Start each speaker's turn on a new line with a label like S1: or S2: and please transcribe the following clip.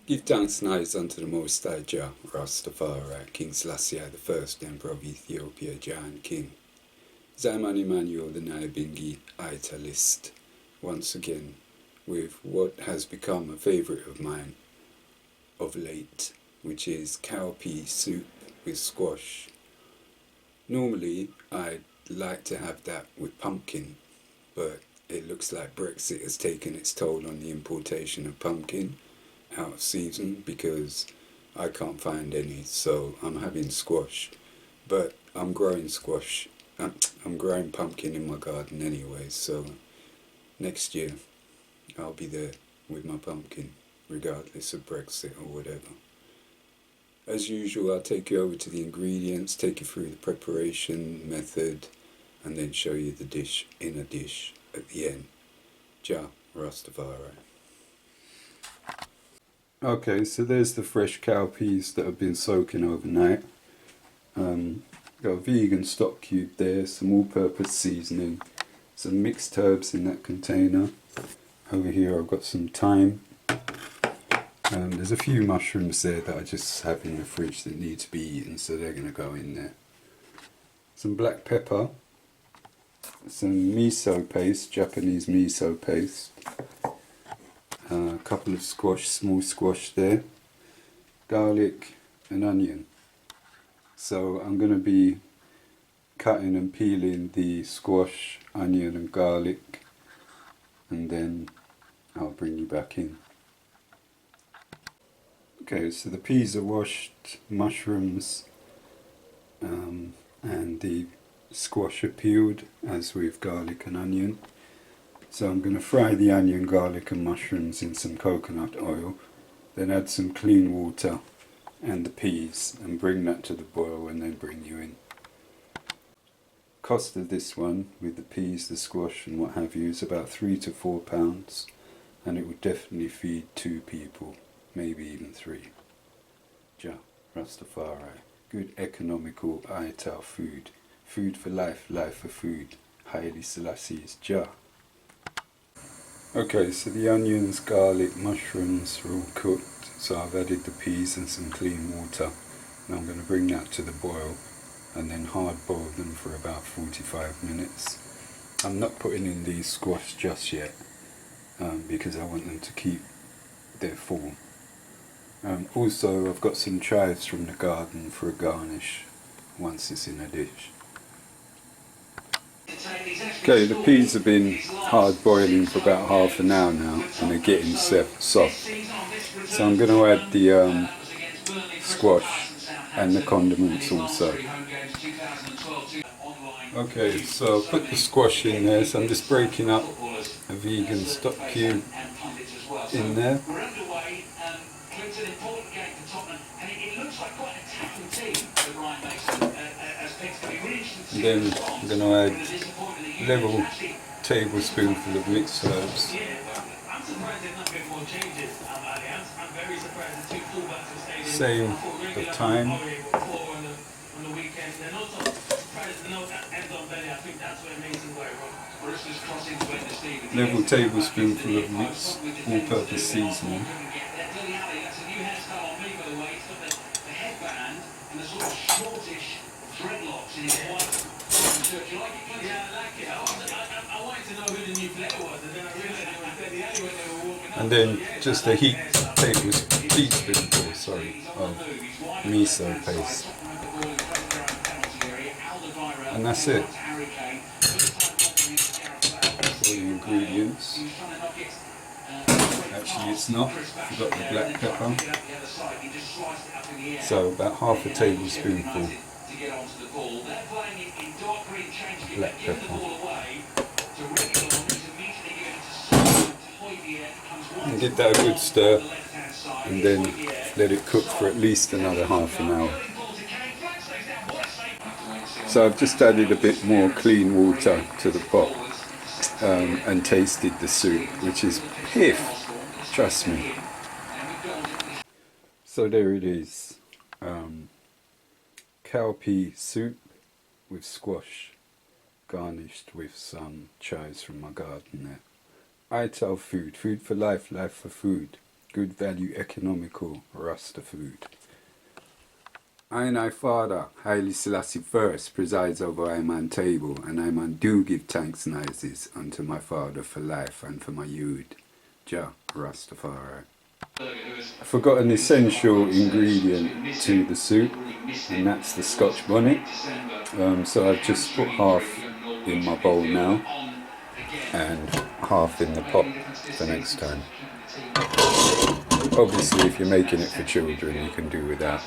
S1: Give thanks and praise unto the Most High Jah, Rastafari, King Selassie the First Emperor of Ethiopia, Jah and King. Zaman Emmanuel, the Nyabinghi Italist, once again with what has become a favourite of mine of late, which is cowpea soup with squash. Normally, I'd like to have that with pumpkin, but it looks like Brexit has taken its toll on the importation of pumpkin out of season because I can't find any, so I'm having squash. But I'm growing squash. I'm growing pumpkin in my garden anyway, so next year I'll be there with my pumpkin, regardless of Brexit or whatever. As usual, I'll take you over to the ingredients, take you through the preparation method, and then show you the dish in a dish at the end. Jah Rastafari. Okay, so there's the fresh cowpeas that have been soaking overnight. Got a vegan stock cube there, some all-purpose seasoning, some mixed herbs in that container. Over here I've got some thyme. There's a few mushrooms there that I just have in the fridge that need to be eaten, so they're going to go in there. Some black pepper, some miso paste, Japanese miso paste, a couple of squash, small squash there, garlic and onion. So I'm going to be cutting and peeling the squash, onion and garlic, and then I'll bring you back in. Okay, so the peas are washed, mushrooms and the squash are peeled, as with garlic and onion. So I'm going to fry the onion, garlic and mushrooms in some coconut oil, then add some clean water and the peas and bring that to the boil and then bring you in. Cost of this one, with the peas, the squash and what have you, is about £3 to £4, and it would definitely feed 2 people, maybe even 3. Jah Rastafari. Good economical Ital food. Food for life, life for food. Haile Selassie's Jah. Okay, so the onions, garlic, mushrooms are all cooked. So I've added the peas and some clean water. And I'm going to bring that to the boil and then hard boil them for about 45 minutes. I'm not putting in the squash just yet because I want them to keep their form. Also, I've got some chives from the garden for a garnish once it's in a dish. Okay, the peas have been hard boiling for about half an hour now and they're getting soft. So I'm going to add the squash and the condiments also. Okay, so I'll put the squash in there, so I'm just breaking up a vegan stock cube in there. And then I'm going to add a level tablespoonful of mixed herbs. Same of thyme. Level tablespoonful of mixed all-purpose seasoning. And then just a teaspoonful of miso paste. And that's it. All the ingredients. Actually it's not, I've got the black pepper. So about half a tablespoonful black pepper. And give that a good stir and then let it cook for at least another half an hour. So I've just added a bit more clean water to the pot and tasted the soup, which is piff, trust me. So there it is, cowpea soup with squash, garnished with some chives from my garden there. Ital food, food for life, life for food. good value economical Rasta food. I Father, Haile Selassie first, presides over I man table, and I man do give thanks and praises unto my Father for life and for my youth, Jah Rastafari. I forgot an essential ingredient to the soup, and that's the Scotch bonnet. So I've just put half in my bowl now, and half in the pot for next time. Obviously, if you're making it for children, you can do without.